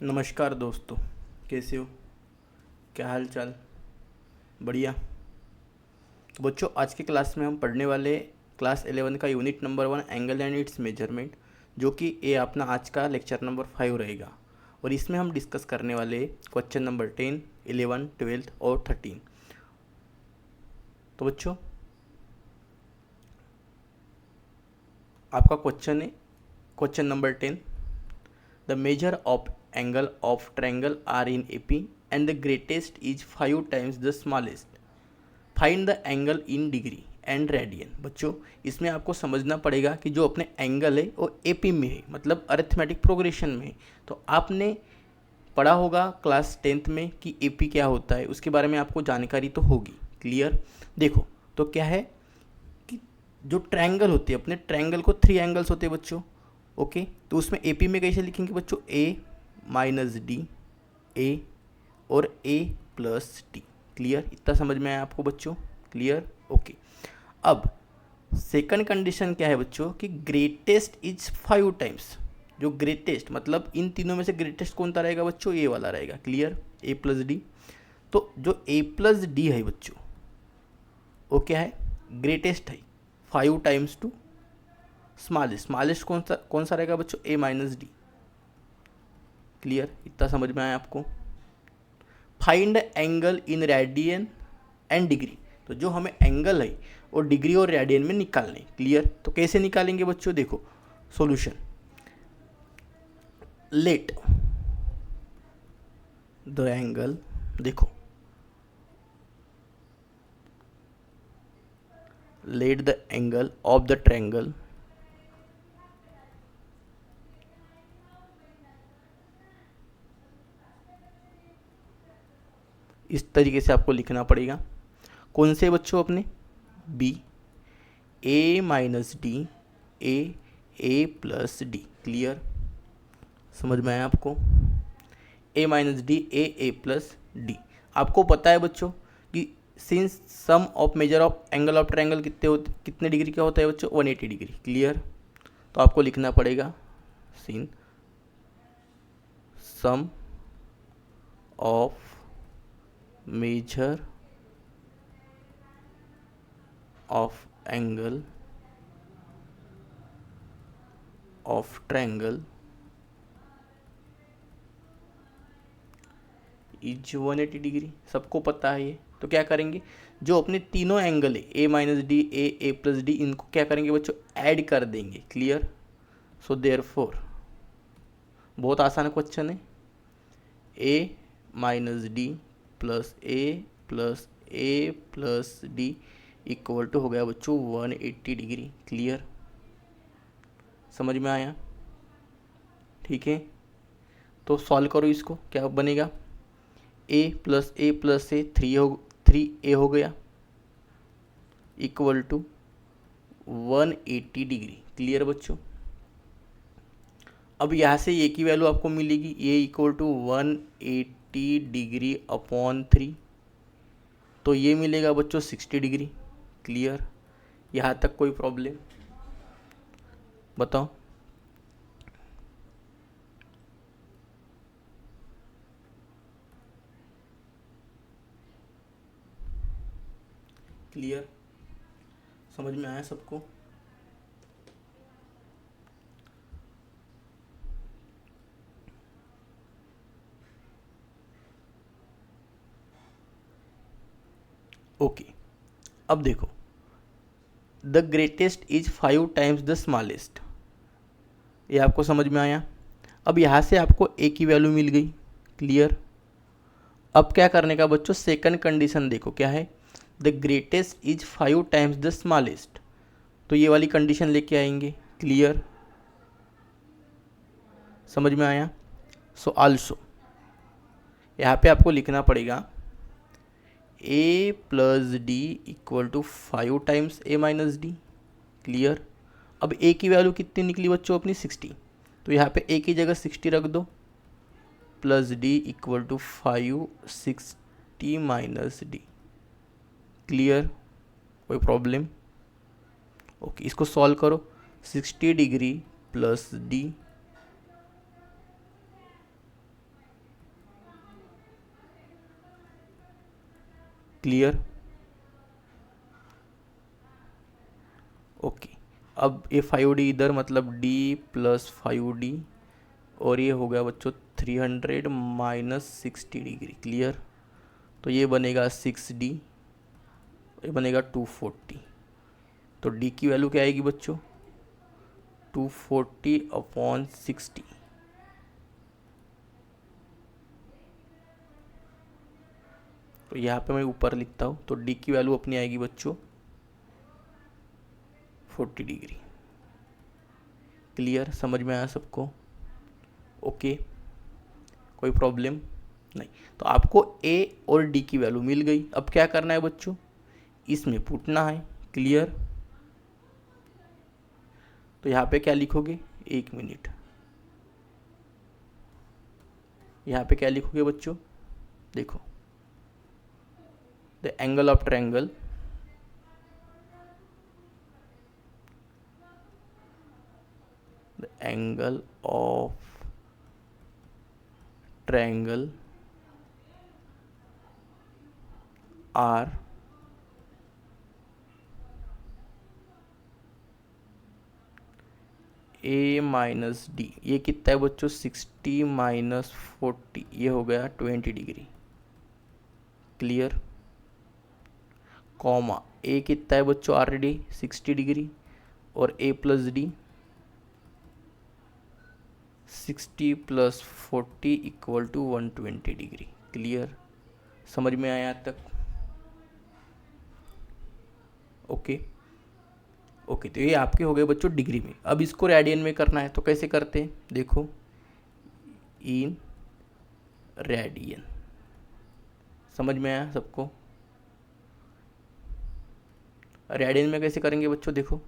नमस्कार दोस्तों, कैसे हो? क्या हाल चाल? बढ़िया। तो बच्चों, आज के क्लास में हम पढ़ने वाले क्लास 11 का unit number 1 angle and it's measurement, जो कि ये अपना आज का लेक्चर नंबर 5 रहेगा। और इसमें हम डिस्कस करने वाले क्वेश्चन नंबर 10, 11, 12 और 13। तो बच्चों, आपका क्वेश्चन है question number 10। The measure of angle of triangle are in AP and the greatest is 5 times the smallest. Find the angle in degree and radian. बच्चों, इसमें आपको समझना पड़ेगा कि जो अपने एंगल है वो एपी में है, मतलब अरिथमेटिक प्रोग्रेशन में है। तो आपने पढ़ा होगा क्लास 10th में कि एपी क्या होता है, उसके बारे में आपको जानकारी तो होगी। क्लियर? देखो, तो क्या है कि जो ट्रायंगल होते हैं, अपने ट्रायंगल को 3 एंगल्स होते हैं बच्चों। ओके, तो उसमें एपी में कैसे लिखेंगे बच्चों? ए माइनस डी, ए और ए प्लस डी। क्लियर? इतना समझ में आया आपको बच्चों? क्लियर? ओके। अब सेकंड कंडीशन क्या है बच्चों कि ग्रेटेस्ट इज 5 टाइम्स। जो ग्रेटेस्ट मतलब इन तीनों में से ग्रेटेस्ट कौन सा रहेगा बच्चों? ए वाला रहेगा। क्लियर? ए प्लस डी। तो जो ए प्लस डी है बच्चों, वो क्या है? ग्रेटेस्ट है। 5 टाइम्स टू स्मॉलेस्ट। स्मॉलेस्ट कौन सा रहेगा बच्चों? ए माइनस डी। क्लियर? इतना समझ में आया आपको? Find angle in radian and degree. तो जो हमें एंगल है वो डिग्री और रेडियन में निकालने। क्लियर? तो कैसे निकालेंगे बच्चों? देखो सॉल्यूशन। लेट द एंगल, देखो let the angle of the triangle इस तरीके से आपको लिखना पड़ेगा। कौन से बच्चों? अपने B, A minus D, A plus D. Clear? समझ में आया आपको? A minus D, A plus D. आपको पता है बच्चों कि since sum of measure of angle of triangle कितने डिग्री का होता है बच्चों? 180 डिग्री। क्लियर? तो आपको लिखना पड़ेगा since sum of measure of angle of triangle is 180 degree. सबको पता है ये। तो क्या करेंगे? जो अपने तीनों एंगल है a minus D, A plus D, इनको क्या करेंगे बच्चों? ऐड कर देंगे। क्लियर? सो देयरफॉर, बहुत आसान क्वेश्चन है। A minus d plus a plus D equal to हो गया बच्चों 180 डिग्री। क्लियर? समझ में आया? ठीक है, तो सॉल्व करो इसको। क्या बनेगा? ए प्लस ए 3 ए हो गया इक्वल टू 180 डिग्री। क्लियर बच्चों? अब यहाँ से ए की वैल्यू आपको मिलेगी, ए इक्वल टू 180 डिग्री अपॉन 3, तो ये मिलेगा बच्चों 60 डिग्री। क्लियर? यहाँ तक कोई प्रॉब्लम? बताओ। क्लियर? समझ में आया सबको? ओके। अब देखो, the greatest is 5 times the smallest. ये आपको समझ में आया? अब यहाँ से आपको ए की वैल्यू मिल गई। क्लियर? अब क्या करने का बच्चों? सेकंड कंडीशन देखो क्या है? The greatest is 5 times the smallest. तो ये वाली कंडीशन लेके आएंगे। क्लियर? समझ में आया? सो आल्सो यहाँ पे आपको लिखना पड़ेगा a plus D equal to 5 times a minus D. Clear? अब ए की वैल्यू कितनी निकली बच्चों? अपनी 60। तो यहाँ पे ए की जगह 60 रख दो, plus D equal to 5 60 minus D. Clear? कोई प्रॉब्लम? ओके, इसको सॉल्व करो। 60 degree plus D clear. Okay, अब ये 5D इधर, मतलब D प्लस 5D, और ये हो गया बच्चों 300 माइनस 60 डिग्री। क्लियर। तो ये बनेगा 6D, ये बनेगा 240। तो D की वैल्यू क्या आएगी बच्चों? 240/60। तो यहाँ पे मैं ऊपर लिखता हूँ, तो D की वैल्यू अपनी आएगी बच्चों 40 डिग्री। क्लियर, समझ में आया सबको? ओके, कोई प्रॉब्लम नहीं। तो आपको A और D की वैल्यू मिल गई। अब क्या करना है बच्चों? इसमें पुटना है। क्लियर। तो यहाँ पे क्या लिखोगे? 1 मिनट। यहाँ पे क्या लिखोगे बच्चों? देखो, the angle of triangle are A minus D, ये कितना है बच्चों? 60 माइनस 40, ये हो गया 20 डिग्री। क्लियर। कॉमा A कितना है बच्चों? ऑलरेडी 60 डिग्री, और A plus D 60 plus 40 equal to 120 degree. Clear, समझ में आया तक? ओके ओके, तो ये आपके हो गए बच्चों डिग्री में। अब इसको रेडियन में करना है, तो कैसे करते हैं? देखो, इन रेडियन। समझ में आया सबको? रेडियन में कैसे करेंगे बच्चों? देखो,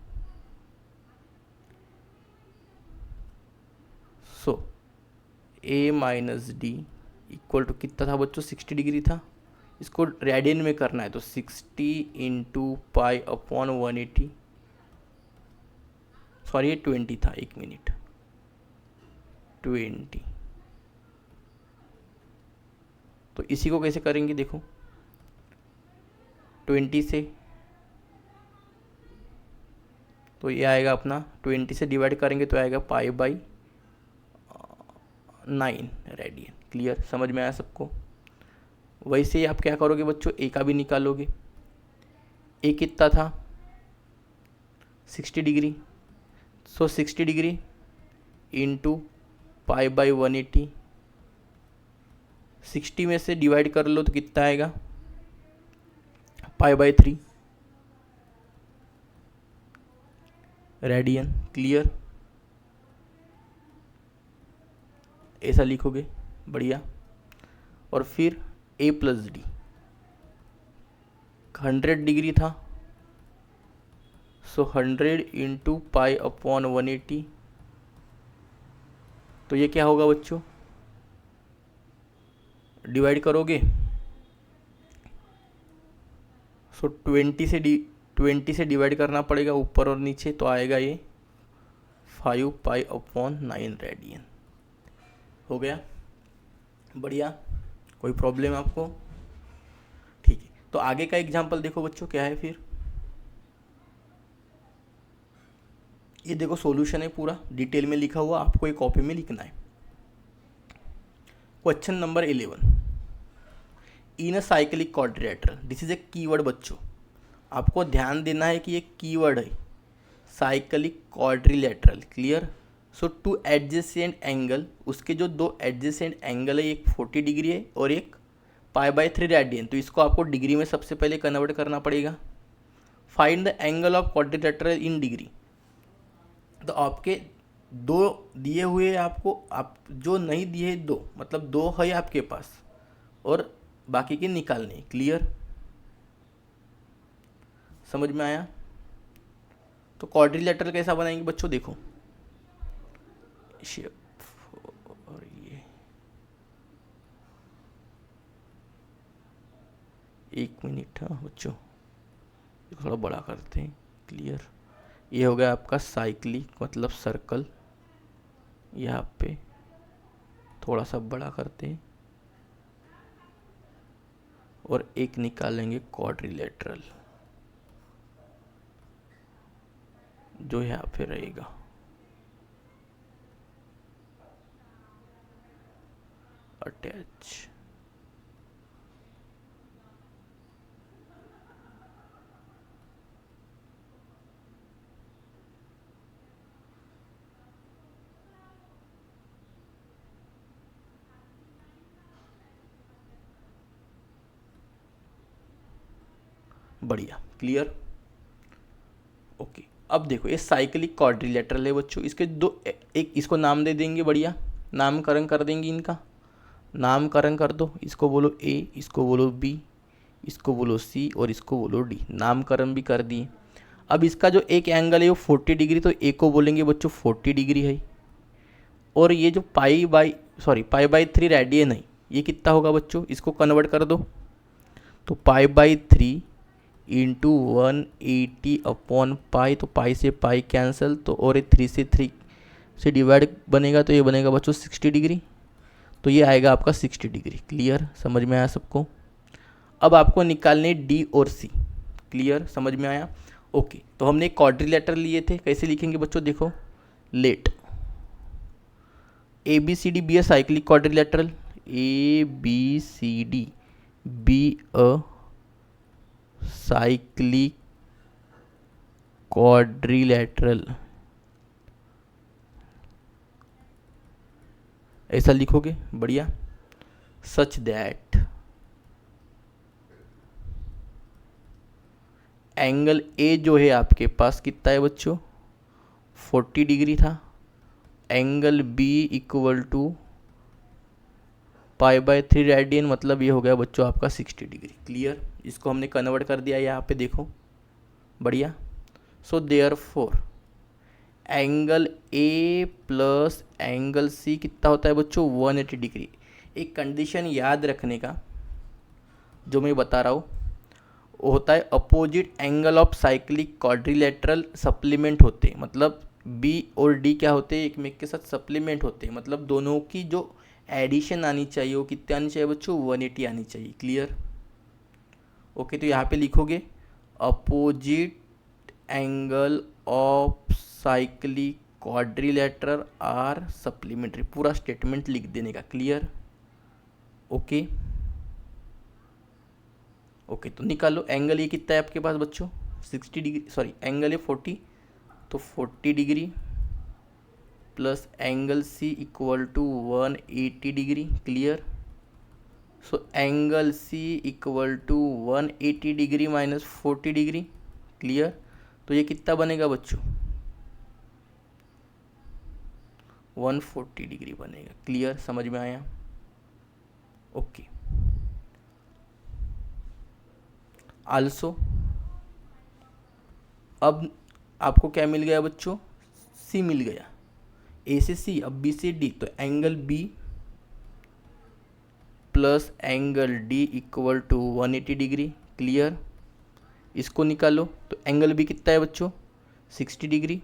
so A minus D equal to कितना था बच्चों? 60 डिग्री था। इसको रेडियन में करना है, तो 60 इंटू पाई अपॉन 180, सॉरी ये 20 था, 1 मिनट, 20। तो इसी को कैसे करेंगे? देखो, 20 से, तो ये आएगा अपना 20 से डिवाइड करेंगे तो आएगा पाई/9 रेडियन। क्लियर, समझ में आया सबको? वैसे ही आप क्या करोगे बच्चों? A का भी निकालोगे। A कितना था? 60 डिग्री। सो 60 डिग्री इंटू पाई/180, 60 में से डिवाइड कर लो तो कितना आएगा? पाई/3 रेडियन। क्लियर, ऐसा लिखोगे, बढ़िया। और फिर A प्लस डी 100 डिग्री था, सो 100 इंटू पाई अपॉन 180, तो ये क्या होगा बच्चों? डिवाइड करोगे, सो 20 से डिवाइड करना पड़ेगा ऊपर और नीचे, तो आएगा ये 5π/9 रेडियन। हो गया, बढ़िया। कोई प्रॉब्लम आपको? ठीक है, तो आगे का एग्जाम्पल देखो बच्चों, क्या है फिर। ये देखो सॉल्यूशन है, पूरा डिटेल में लिखा हुआ, आपको एक कॉपी में लिखना है। Question number 11, in a cyclic quadrilateral, this is a keyword बच्चों, आपको ध्यान देना है कि ये कीवर्ड है, साइक्लिक क्वाड्रिलेटरल। क्लियर। सो टू एडजेसेंट एंगल, उसके जो दो एडजेसेंट एंगल है, एक 40 डिग्री है और एक पाई/3 रेडियन, तो इसको आपको डिग्री में सबसे पहले कन्वर्ट करना पड़ेगा। Find the angle of quadrilateral in degree, तो आपके दो दिए हुए हैं आपको, आप जो नहीं दिए दो, मतलब दो है आपके पास और बाकी के निकालने। क्लियर, समझ में आया? तो क्वाड्रिलेटरल कैसा बनाएंगे बच्चों? देखो, शेप, और ये 1 मिनट, हाँ बच्चों, थोड़ा बड़ा करते हैं। क्लियर, ये हो गया आपका साइक्लिक मतलब सर्कल, यहाँ पे थोड़ा सा बड़ा करते हैं, और एक निकालेंगे क्वाड्रिलेटरल जो यहाँ पे रहेगा। अटैच बढ़िया, क्लियर। ओके, अब देखो ये साइक्लिक क्वाड्रिलेटरल है बच्चों, इसके दो एक इसको नाम दे देंगे, बढ़िया नामकरण कर देंगे, इनका नामकरण कर दो, इसको बोलो ए, इसको बोलो बी, इसको बोलो सी और इसको बोलो डी, नामकरण भी कर दिए। अब इसका जो एक एंगल है वो 40 डिग्री, तो ए को बोलेंगे बच्चों 40 डिग्री है, और ये जो पाई बाई 3 रेडियन है ये कितना होगा बच्चों, इसको कन्वर्ट कर दो, तो पाई बाई 3 इंटू 180 अपॉन पाई, तो पाई से पाई कैंसिल, तो और ये 3 से डिवाइड बनेगा, तो ये बनेगा बच्चों 60 डिग्री, तो ये आएगा आपका 60 डिग्री। क्लियर, समझ में आया सबको। अब आपको निकालने डी और सी, क्लियर, समझ में आया। ओके, तो हमने क्वाड्रिलेटरल लिए थे, कैसे लिखेंगे बच्चों, देखो let A B C D be a cyclic quadrilateral, A B C D be a cyclic quadrilateral, ऐसा लिखोगे, बढ़िया। सच दैट एंगल ए जो है आपके पास कितना है बच्चों, 40 डिग्री था, angle B equal to pi by 3 radian, मतलब ये हो गया बच्चों आपका 60 डिग्री। क्लियर, इसको हमने कन्वर्ट कर दिया यहाँ पे देखो, बढ़िया। So therefore angle A plus angle C कितना होता है बच्चों, 180 डिग्री। एक कंडीशन याद रखने का जो मैं बता रहा हूँ वो होता है opposite angle of cyclic quadrilateral supplement होते हैं, मतलब बी और डी क्या होते हैं, एक में के साथ सप्लीमेंट होते हैं, मतलब दोनों की जो एडिशन आनी चाहिए वो कितनी आनी चाहिए बच्चों, 180 आनी चाहिए। क्लियर, ओके, तो यहाँ पे लिखोगे opposite angle of cyclic quadrilateral are supplementary, पूरा स्टेटमेंट लिख देने का। क्लियर, ओके ओके, तो निकालो एंगल ये कितना है आपके पास बच्चों, 60 डिग्री, एंगल है 40, तो 40 degree plus angle C equal to 180 degree. Clear, so angle C equal to 180 degree minus 40 degree. Clear, तो ये कितना बनेगा बच्चों, 140 डिग्री बनेगा। क्लियर, समझ में आया। ओके, आल्सो अब आपको क्या मिल गया बच्चों, सी मिल गया, ए से सी, अब बी से डी, तो angle B plus angle D equal to 180 degree. Clear, इसको निकालो, तो एंगल बी कितना है बच्चों, 60 degree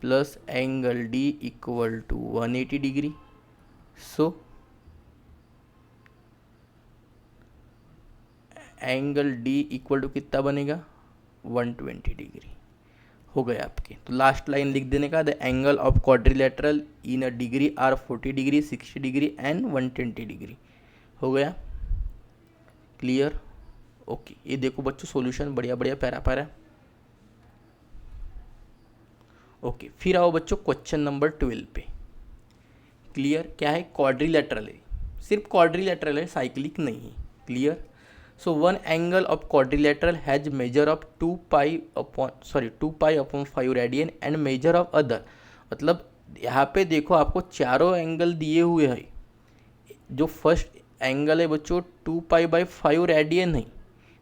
plus angle D equal to 180 degree. So angle D equal to कितना बनेगा, 120 डिग्री हो गया आपके। तो लास्ट लाइन लिख देने का, the angle of quadrilateral in a degree are 40 degree, 60 degree and 120 degree हो गया। क्लियर, ओके, ये देखो बच्चों सॉल्यूशन, बढ़िया बढ़िया पैरा पैरा। ओके, फिर आओ बच्चों क्वेश्चन नंबर 12 पे। क्लियर, क्या है, क्वाड्रिलेटरल है, सिर्फ क्वाड्रिलेटरल है, साइक्लिक नहीं है। Clear, so one angle of quadrilateral has measure of 2 pi upon 5 radian and major of other, मतलब यहाँ पे देखो आपको चारों एंगल दिए हुए हैं, जो फर्स्ट एंगल है बच्चों 2 पाई बाई 5 रेडियन है,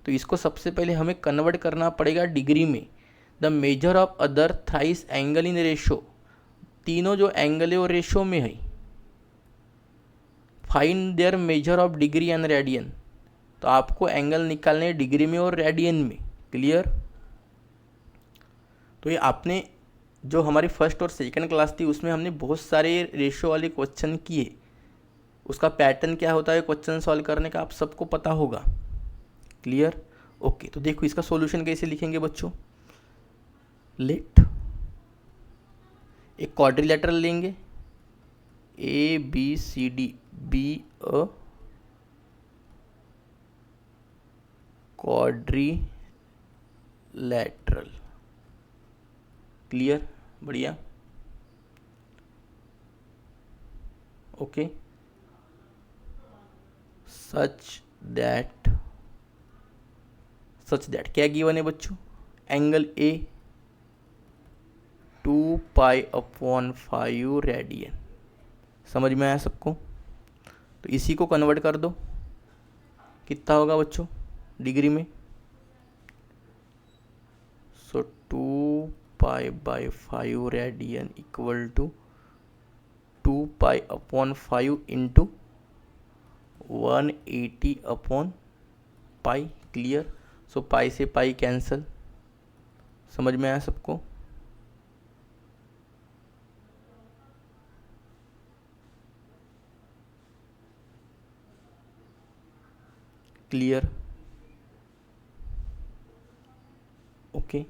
तो इसको सबसे पहले हमें कन्वर्ट करना पड़ेगा डिग्री में। The measure of other thrice angle in ratio, तीनों जो एंगल है वो रेशो में है। Find their measure of degree and radian, तो आपको एंगल निकालने डिग्री में और रेडियन में। क्लियर, तो ये आपने जो हमारी फर्स्ट और सेकंड क्लास थी उसमें हमने बहुत सारे रेशो वाले क्वेश्चन किए, उसका पैटर्न क्या होता है क्वेश्चन सॉल्व करने का आप सबको पता होगा। क्लियर? ओके, तो देखो इसका सॉल्यूशन कैसे लिखेंगे बच्चों। लेट एक क्वाड्रिलेटरल लेंगे, A B C D be a quadrilateral. Clear? बढ़िया। ओके, सच दैट क्या गिवन है बच्चों, एंगल ए 2π/5 रेडियन। समझ में आया सबको? तो इसी को कन्वर्ट कर दो, कितना होगा बच्चों डिग्री में। So 2π/5 radian equal to 2π/5 into 180/π। Clear? So pi से पाई कैंसल। समझ में आया सबको? क्लियर? ओके,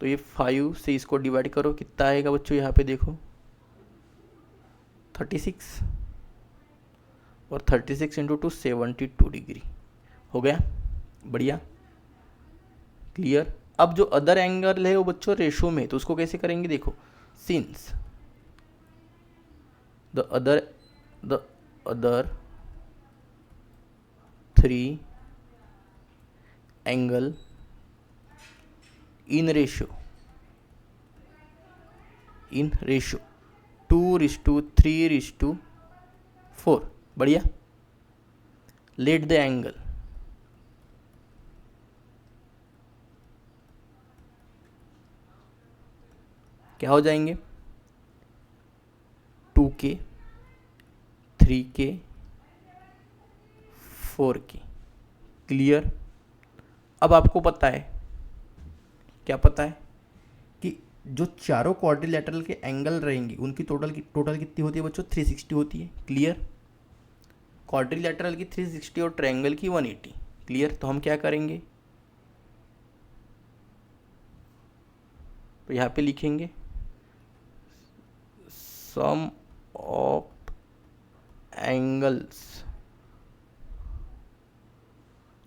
तो ये 5 से इसको डिवाइड करो, कितना आएगा बच्चों यहाँ पे देखो 36, और 36 इंटू 2 72 डिग्री हो गया। बढ़िया। क्लियर? अब जो अदर एंगल है वो बच्चों रेशो में, तो उसको कैसे करेंगे देखो, since the other 3 angle in ratio 2:3:4। बढ़िया। लेट द एंगल क्या हो जाएंगे 2K 3K 4K। क्लियर? अब आपको पता है, क्या पता है कि जो चारों क्वाड्रिलेटरल के एंगल रहेंगे उनकी टोटल कितनी होती है बच्चों 360 होती है। क्लियर? क्वाड्रिलेटरल की 360 और ट्रायंगल की 180। क्लियर? तो हम क्या करेंगे, तो यहाँ पे लिखेंगे sum of angles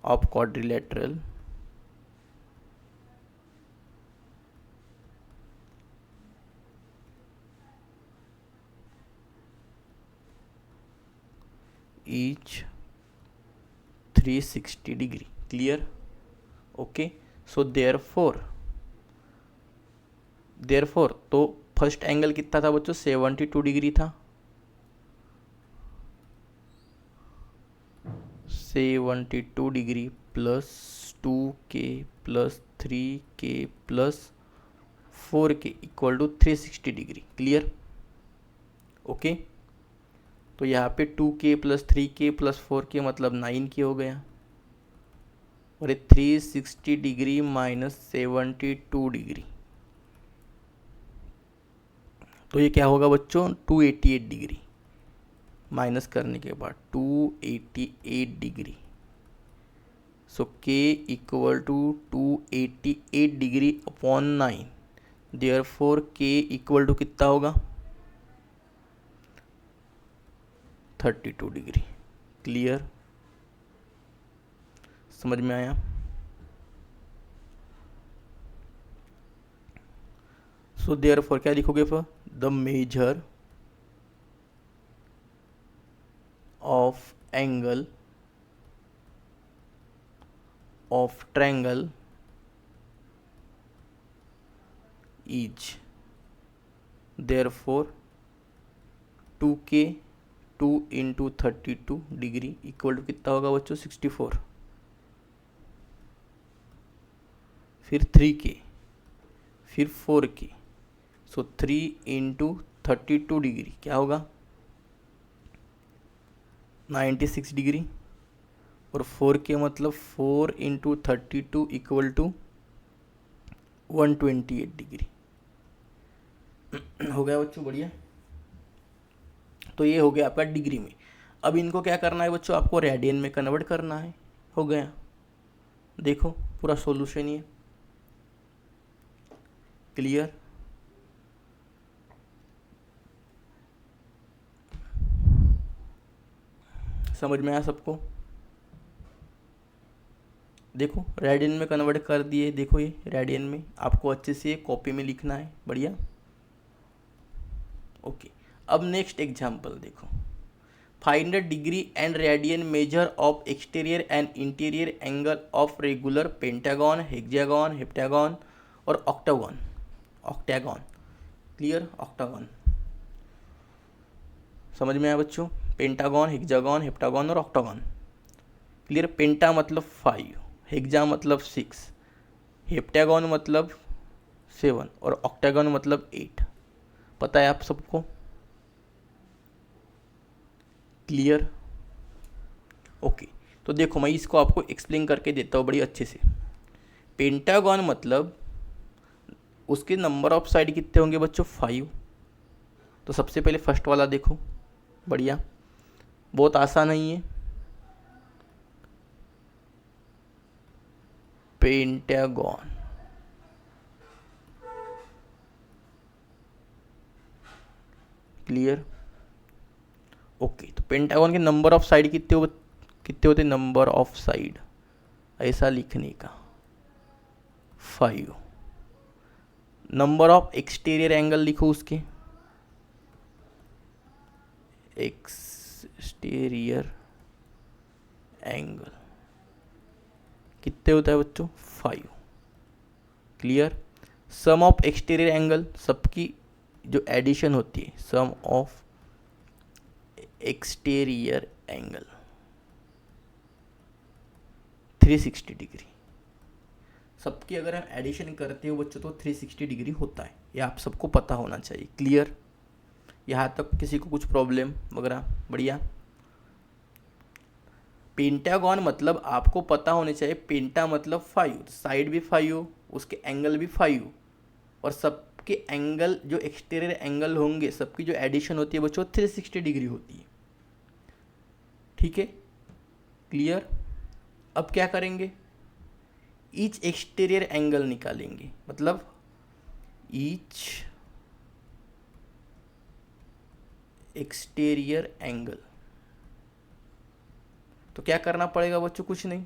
of quadrilateral each 360 degree. Clear? Okay, so therefore तो फर्स्ट एंगल कितना था बच्चों 72 डिग्री था। 72 degree plus 2K plus 3K plus 4K equal to 360 degree. Clear? Okay, तो यहाँ पे 2K plus 3K plus 4K मतलब 9K हो गया, और ये 360 डिग्री माइनस 72 डिग्री, तो ये क्या होगा बच्चों 288 डिग्री। माइनस करने के बाद 288 degree, so K equal to 288 degree upon 9। Therefore K equal to कितना होगा 32 डिग्री। क्लियर? समझ में आया? सो देयरफॉर क्या लिखोगे फिर, the measure of angle of triangle is therefore 2K 2 into 32 degree equal to कितना होगा बच्चों 64, फिर 3K फिर 4K, सो 3 इंटू 32 डिग्री क्या होगा 96 डिग्री, और 4K मतलब 4 इंटू 32 इक्वल टू 128 डिग्री। हो गया बच्चों? बढ़िया। तो ये हो गया आपका डिग्री में। अब इनको क्या करना है बच्चों, आपको रेडियन में कन्वर्ट करना है। हो गया, देखो पूरा सॉल्यूशन ये क्लियर। समझ में आया सबको? देखो रेडियन में कन्वर्ट कर दिए, देखो ये रेडियन में, आपको अच्छे से कॉपी में लिखना है, बढ़िया। ओके, अब नेक्स्ट एग्जांपल देखो। Find the degree and radian measure of exterior and interior angle of regular pentagon, hexagon, heptagon और ऑक्टागन। ऑक्टागन क्लियर, ऑक्टागन समझ में आया बच्चों? पेंटागन, हेक्सागन, हेप्टागन और ऑक्टागन क्लियर। पेंटा मतलब 5, हेक्सा मतलब 6, हेप्टागन मतलब 7 और ऑक्टागन मतलब 8। पता है आप सबको? क्लियर। ओके, तो देखो मैं इसको आपको एक्सप्लेन करके देता हूँ बड़ी अच्छे से। पेंटागन मतलब उसके नंबर ऑफ साइड कितने होंगे बच्चों? 5। तो सबसे पहले फर्स्ट वाला देखो, बढ़िया, बहुत आसान नहीं है। Pentagon clear. ओके, तो पेंटागन के नंबर ऑफ साइड कितने होते? नंबर ऑफ साइड ऐसा लिखने का 5। नंबर ऑफ एक्सटीरियर एंगल लिखो उसके, एक्सटीरियर एंगल कितने होता है बच्चों? 5 clear. Sum of exterior angle, सबकी जो एडिशन होती है, sum of exterior angle 360 degree. सबकी अगर हम एडिशन करते हो बच्चों तो 360 डिग्री होता है, ये आप सबको पता होना चाहिए। क्लियर, यहाँ तक किसी को कुछ प्रॉब्लम वगैरह? बढ़िया। पेंटागन मतलब आपको पता होने चाहिए, पेंटा मतलब 5, साइड भी 5, उसके एंगल भी 5 और सबके एंगल जो एक्सटीरियर एंगल होंगे सबकी जो एडिशन होती है बच्चों 360 डिग्री होती है। ठीक है, क्लियर। अब क्या करेंगे? ईच एक्सटीरियर एंगल निकालेंगे, मतलब ईच एक्सटीरियर एंगल। तो क्या करना पड़ेगा बच्चों? कुछ नहीं,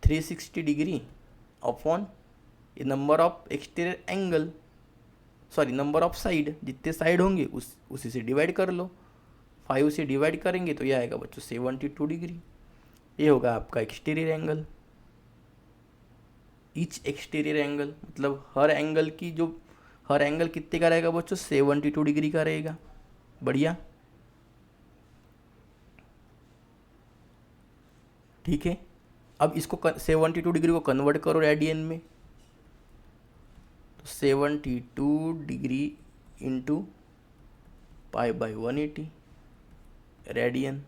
360 डिग्री अपॉन ये number of exterior angle, sorry number of side, जितने साइड होंगे उसी से डिवाइड कर लो। 5 से डिवाइड करेंगे तो ये आएगा बच्चों 72 डिग्री। ये होगा आपका exterior angle. Each exterior angle मतलब हर एंगल कितने का रहेगा बच्चों? 72 डिग्री का रहेगा। बढ़िया, ठीक है। अब इसको 72 डिग्री को कन्वर्ट करो रेडियन में, तो 72 degree into pi by 180 radian.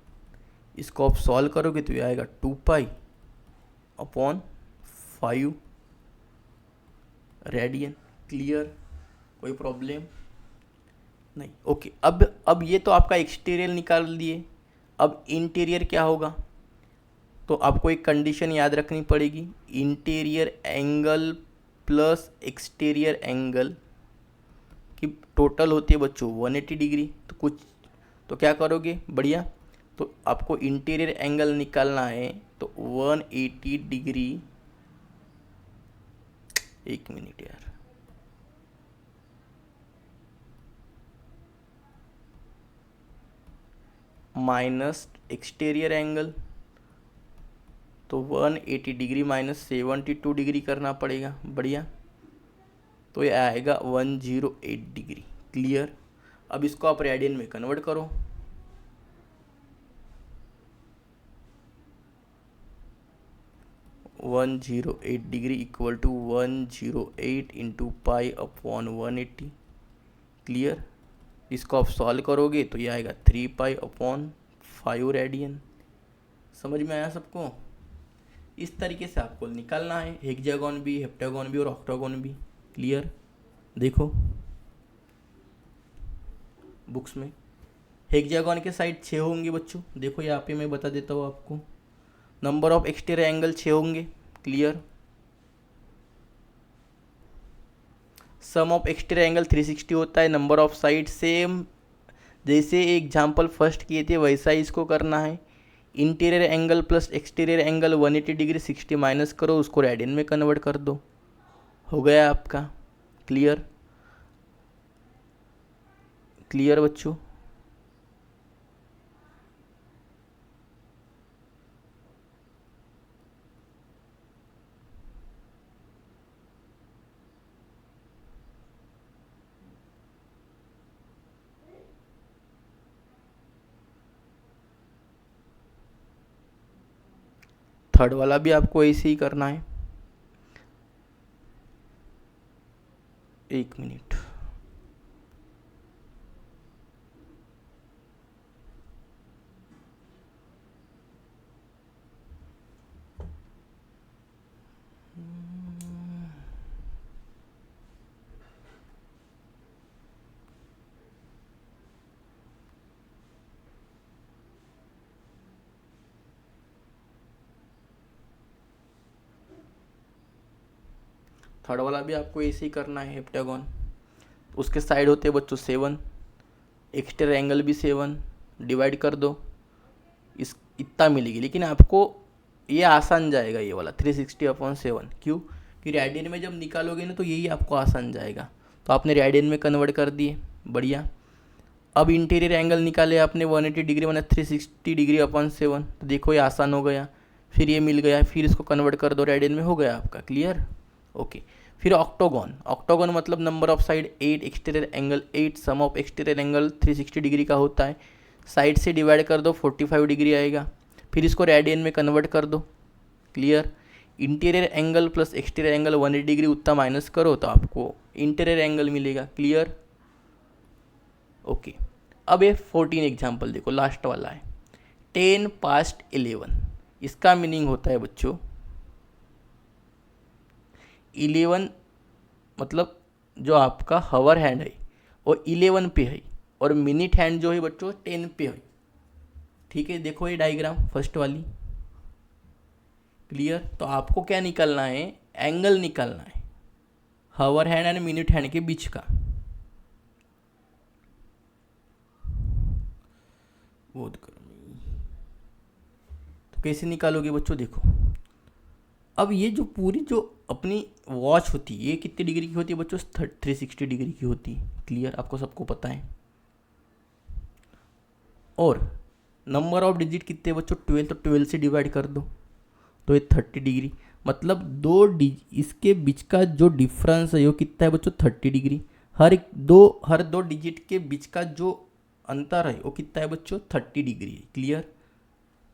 इसको आप सॉल्व करोगे तो ये आएगा 2 पाई अपॉन 5 रेडियन। क्लियर, कोई प्रॉब्लम नहीं? ओके, अब ये तो आपका एक्सटीरियर निकाल दिए। अब इंटीरियर क्या होगा? तो आपको एक कंडीशन याद रखनी पड़ेगी, interior angle plus exterior angle की टोटल होती है बच्चों 180 डिग्री। तो क्या करोगे? बढ़िया, तो आपको इंटीरियर एंगल निकालना है तो 180 डिग्री, एक मिनट यार, माइनस एक्सटीरियर एंगल, तो 180 डिग्री माइनस 72 डिग्री करना पड़ेगा। बढ़िया, तो ये आएगा 108 डिग्री। क्लियर। अब इसको आप रेडियन में कन्वर्ट करो, one 108 degree equal to 108 into pi upon 180। Clear. इसको आप सॉल्व करोगे तो ये आएगा 3 पाई अपॉन 5 रेडियन। समझ में आया सबको? इस तरीके से आपको निकालना है, हेक्सागन भी, हेप्टागन भी और ऑक्टागन भी। क्लियर, देखो बुक्स में हेक्सागोन के साइड 6 होंगे बच्चों, देखो यहाँ पे मैं बता देता हूँ आपको। नंबर ऑफ एक्सटीरियर एंगल 6 होंगे, clear. Sum of exterior angle 360 होता है। नंबर ऑफ साइड सेम जैसे एग्जाम्पल फर्स्ट किए थे वैसा ही इसको करना है। Interior angle plus exterior angle 180 degree 60 minus करो, उसको रेडियन में कन्वर्ट कर दो, हो गया आपका। क्लियर, क्लियर बच्चों। थर्ड वाला भी आपको ऐसे ही करना है। एक मिनट, थर्ड वाला भी आपको ऐसे ही करना है। हेप्टागोन, उसके साइड होते हैं बच्चों 7, एक्सटीरियर एंगल भी 7, डिवाइड कर दो, इस इतना मिलेगी। लेकिन आपको ये आसान जाएगा ये वाला 360/7, क्यों कि रेडियन में जब निकालोगे ना तो यही आपको आसान जाएगा। तो आपने रेडियन में कन्वर्ट कर दिए, बढ़िया। अब इंटीरियर एंगल निकाले आपने 180 डिग्री माना 360 डिग्री/7, तो देखो ये आसान हो गया। फिर ये मिल गया, फिर इसको कन्वर्ट कर दो रेडियन में, हो गया आपका। Clear, okay. फिर ऑक्टोगन, ऑक्टोगन मतलब number of side 8, exterior angle 8, sum of exterior angle 360 degree का होता है। साइड से डिवाइड कर दो 45 डिग्री आएगा, फिर इसको रेडियन में कन्वर्ट कर दो। Clear, interior angle plus exterior angle 180 degree उतना माइनस करो तो आपको इंटीरियर एंगल मिलेगा। Clear, okay. अब ये 14 एग्जाम्पल देखो, लास्ट वाला है 10 पास्ट 11। इसका मीनिंग होता है बच्चों 11 मतलब जो आपका हवर हैंड है वो 11 पे है, और मिनट हैंड जो है बच्चों 10 पे है। ठीक है, देखो ये डायग्राम फर्स्ट वाली। क्लियर, तो आपको क्या निकालना है, एंगल निकालना है हवर हैंड एंड मिनट हैंड के बीच का। बहुत गर्मी, तो कैसे निकालोगे बच्चों, देखो अब ये जो पूरी जो अपनी वॉच होती है ये कितनी डिग्री की होती है बच्चों, 360 डिग्री की होती है। क्लियर, आपको सबको पता है। और नंबर ऑफ डिजिट कितने बच्चों 12, तो 12 से डिवाइड कर दो तो ये 30 डिग्री। मतलब इसके बीच का जो डिफरेंस है वो कितना है बच्चों 30 डिग्री। हर दो डिजिट के बीच का जो अंतर है वो कितना है बच्चों 30 डिग्री है। क्लियर,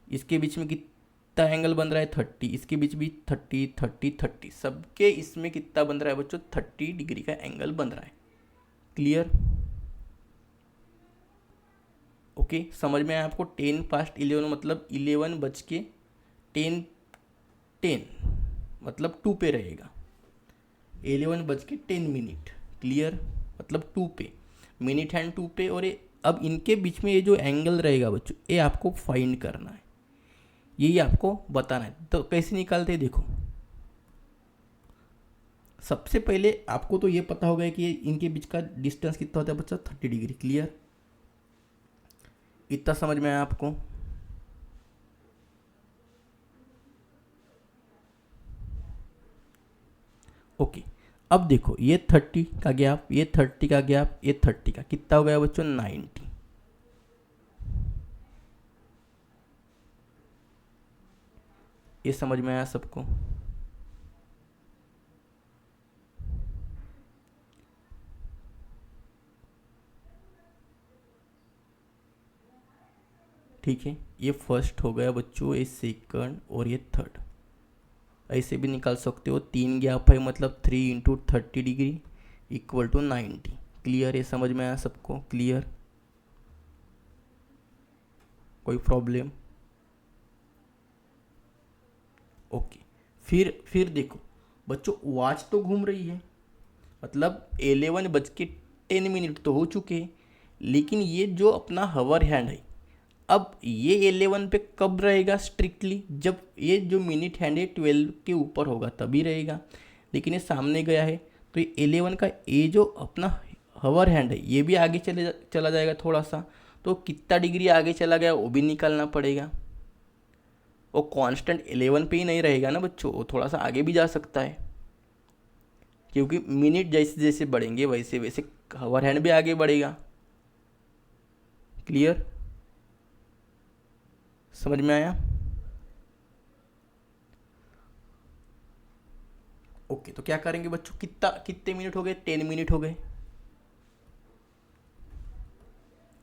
इसके बीच में कितना एंगल बन रहा है 30, इसके बीच भी 30 30 30, सबके इसमें कितना बन रहा है बच्चों 30 डिग्री का एंगल बन रहा है। क्लियर, ओके, समझ में आया आपको। 10 पास्ट 11 मतलब 11 बज के 10 मतलब 2 पे रहेगा, 11 बज के 10 मिनट। क्लियर, मतलब 2 पे, मिनट हैंड 2 पे। और अब इनके बीच में ये जो एंगल रहेगा बच्चों ये आपको फाइंड करना है, यही आपको बताना है। तो कैसे निकालते हैं देखो, सबसे पहले आपको तो ये पता होगा कि इनके बीच का डिस्टेंस कितना होता है बच्चा 30 डिग्री। क्लियर, इतना समझ में आया आपको। ओके, अब देखो ये 30 का गैप, ये 30 का गैप, ये 30 का, कितना हो गया बच्चों 90। ये समझ में आया सबको। ठीक है, ये फर्स्ट हो गया बच्चों, ये सेकंड और ये थर्ड। ऐसे भी निकाल सकते हो, 3 गैप है मतलब 3 × 30 डिग्री इक्वल टू 90। क्लियर, ये समझ में आया सबको। क्लियर, कोई प्रॉब्लम? ओके, फिर देखो बच्चों वॉच तो घूम रही है, मतलब 11 बज के 10 मिनट तो हो चुके हैं, लेकिन ये जो अपना हवर हैंड है, अब ये 11 पे कब रहेगा स्ट्रिक्टली, जब ये जो मिनट हैंड है 12 के ऊपर होगा तभी रहेगा। लेकिन ये सामने गया है तो ये 11 का ये जो अपना हवर हैंड है ये भी आगे चला जाएगा थोड़ा सा, तो कितना डिग्री आगे चला गया वो भी निकालना पड़ेगा। वो कांस्टेंट 11 पे ही नहीं रहेगा ना बच्चों, वो थोड़ा सा आगे भी जा सकता है, क्योंकि मिनट जैसे जैसे बढ़ेंगे वैसे वैसे हवर हैंड भी आगे बढ़ेगा। क्लियर, समझ में आया? ओके, तो क्या करेंगे बच्चों, कितने मिनट हो गए, 10 मिनट हो गए।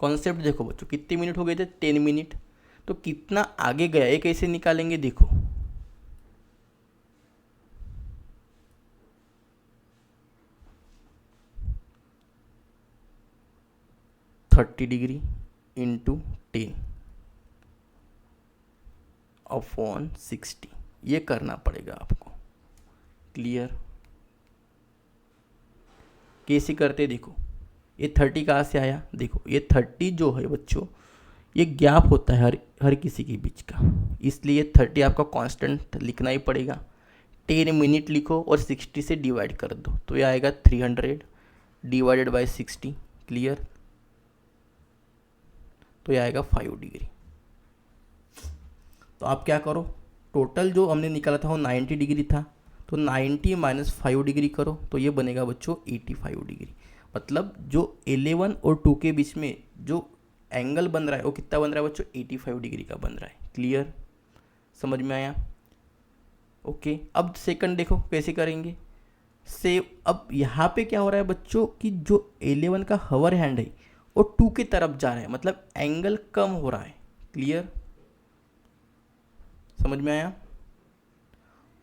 कॉन्सेप्ट देखो बच्चों, कितने मिनट हो गए थे, 10 मिनट। तो कितना आगे गया ये कैसे निकालेंगे, देखो 30 डिग्री इंटू 10 अपॉन 60, ये करना पड़ेगा आपको। क्लियर, कैसे करते देखो, ये 30 कहाँ से आया, देखो ये 30 जो है बच्चों ये गैप होता है हर किसी के बीच का, इसलिए 30 आपका कांस्टेंट लिखना ही पड़ेगा। 10 मिनट लिखो और 60 से डिवाइड कर दो तो ये आएगा 300 डिवाइडेड बाय 60। क्लियर, तो ये आएगा 5 डिग्री। तो आप क्या करो, टोटल जो हमने निकाला था वो 90 डिग्री था, तो 90 माइनस 5 डिग्री करो तो ये बनेगा बच्चों 85 डिग्री। मतलब जो 11 और 2 के बीच में जो एंगल बन रहा है वो कितना बन रहा है बच्चों, 85 डिग्री का बन रहा है। क्लियर, समझ में आया? ओके, अब सेकंड देखो कैसे करेंगे। अब यहाँ पे क्या हो रहा है बच्चों कि जो 11 का हवर हैंड है वो 2 की तरफ जा रहा है, मतलब एंगल कम हो रहा है। क्लियर, समझ में आया?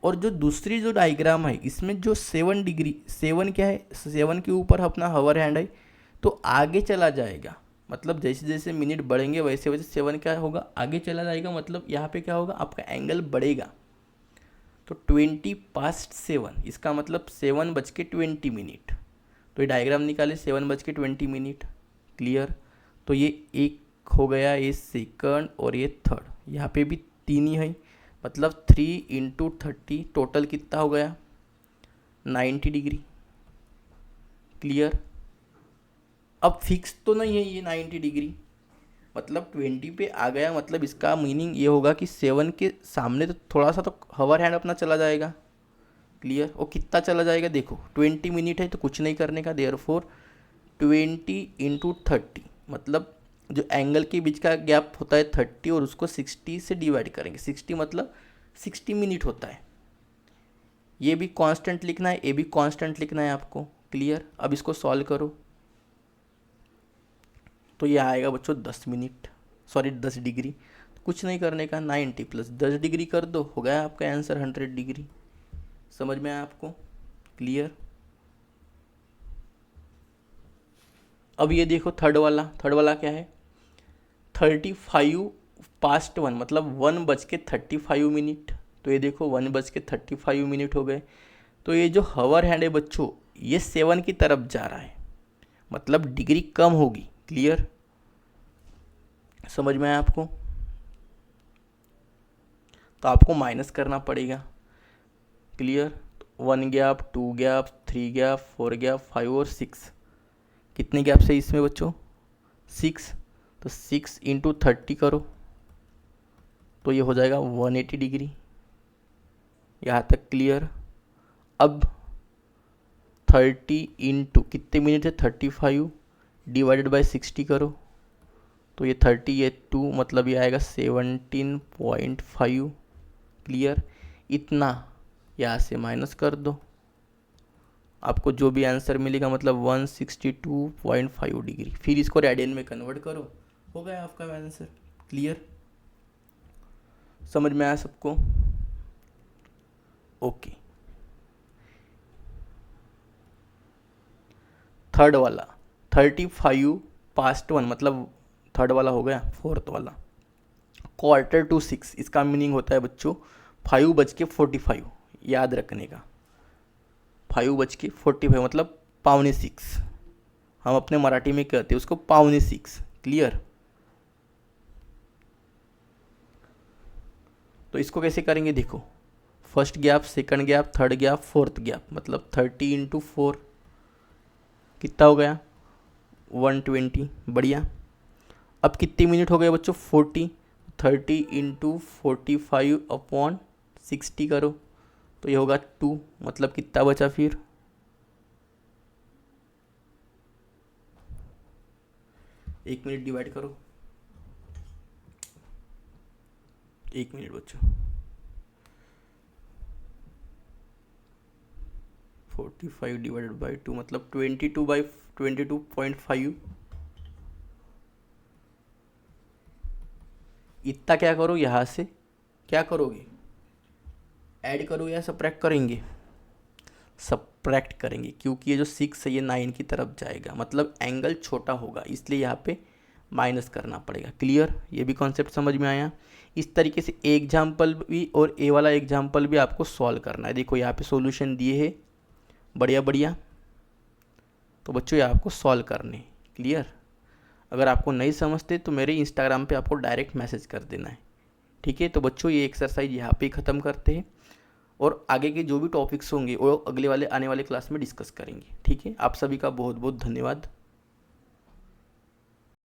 और जो दूसरी जो डायग्राम है इसमें जो 7 डिग्री, 7 क्या है, 7 के ऊपर अपना हवर हैंड है तो आगे चला जाएगा, मतलब जैसे जैसे मिनट बढ़ेंगे वैसे वैसे 7 क्या होगा, आगे चला जाएगा। मतलब यहाँ पे क्या होगा, आपका एंगल बढ़ेगा। तो 20 पास्ट 7, इसका मतलब 7:20। तो ये डायग्राम निकाले 7:20। क्लियर, तो ये एक हो गया, ये सेकंड और ये थर्ड, यहाँ पे भी 3 ही है, मतलब 3 इंटू 30 टोटल कितना हो गया, 90 डिग्री। क्लियर, अब फिक्स तो नहीं है ये 90 डिग्री, मतलब 20 पे आ गया, मतलब इसका मीनिंग ये होगा कि 7 के सामने तो थोड़ा सा तो हवर हैंड अपना चला जाएगा। क्लियर, वो कितना चला जाएगा देखो, 20 मिनट है तो कुछ नहीं करने का, देयरफॉर 20 इंटू 30, मतलब जो एंगल के बीच का गैप होता है 30 और उसको 60 से डिवाइड करेंगे। 60 मतलब 60 मिनट होता है। ये भी कांस्टेंट लिखना है, ये भी कांस्टेंट लिखना है आपको। क्लियर, अब इसको सॉल्व करो तो ये आएगा बच्चों 10 डिग्री। कुछ नहीं करने का, 90 प्लस 10 डिग्री कर दो, हो गया आपका आंसर 100 डिग्री। समझ में आया आपको? क्लियर, अब ये देखो थर्ड वाला क्या है, 35 पास्ट 1, मतलब 1:35। तो ये देखो 1:35 हो गए। तो ये जो हवर हैंड है बच्चों ये 7 की तरफ जा रहा है, मतलब डिग्री कम होगी। क्लियर, समझ में आया आपको? तो आपको माइनस करना पड़ेगा। Clear, 1 gap, 2 gap, 3 gap, 4 gap, 5 और 6, कितने गैप से इसमें बच्चों, 6। तो 6 इंटू 30 करो तो ये हो जाएगा 180 डिग्री। यहाँ तक क्लियर। अब 30 इंटू कितने मिनट है, 35 डिवाइडेड बाय 60 करो तो ये 30, ये 2, मतलब ये आएगा 17.5। क्लियर, इतना यहाँ से माइनस कर दो, आपको जो भी आंसर मिलेगा मतलब 162.5 डिग्री। फिर इसको रेडियन में कन्वर्ट करो, हो गया आपका आंसर। क्लियर, समझ में आया सबको? ओके, थर्ड वाला 35 पास्ट 1, मतलब थर्ड वाला हो गया। फोर्थ वाला 5:45, इसका मीनिंग होता है बच्चों 5:45, याद रखने का। 5:45 मतलब 5:45, हम अपने मराठी में कहते हैं उसको 5:45। क्लियर। तो इसको कैसे करेंगे, देखो first gap, second gap, third gap, fourth gap, मतलब 30 इंटू 4 कितना हो गया 120। बढ़िया। अब कितने मिनट हो गए बच्चों 40। 30 इंटू 45 अपॉन 60 करो तो ये होगा 2, मतलब कितना बचा फिर 1 मिनट डिवाइड करो, 1 मिनट बच्चों, 45 डिवाइडेड बाई 2 मतलब 22/22.5। इतना क्या करो, यहाँ से क्या करोगे, ऐड करो या सब्ट्रैक्ट करेंगे, सब्ट्रैक्ट करेंगे, क्योंकि ये जो 6 है ये 9 की तरफ जाएगा, मतलब एंगल छोटा होगा, इसलिए यहाँ पे माइनस करना पड़ेगा। क्लियर। ये भी कॉन्सेप्ट समझ में आया। इस तरीके से एग्जाम्पल भी और ए वाला एग्जाम्पल भी आपको सॉल्व करना है। देखो यहाँ पे सॉल्यूशन दिए है, बढ़िया बढ़िया। तो बच्चों ये आपको सॉल्व करने। क्लियर। अगर आपको नहीं समझते तो मेरे इंस्टाग्राम पे आपको डायरेक्ट मैसेज कर देना है। ठीक है। तो बच्चों ये एक्सरसाइज यहाँ पे ख़त्म करते हैं और आगे के जो भी टॉपिक्स होंगे वो अगले वाले आने वाले क्लास में डिस्कस करेंगे। ठीक है। आप सभी का बहुत बहुत धन्यवाद।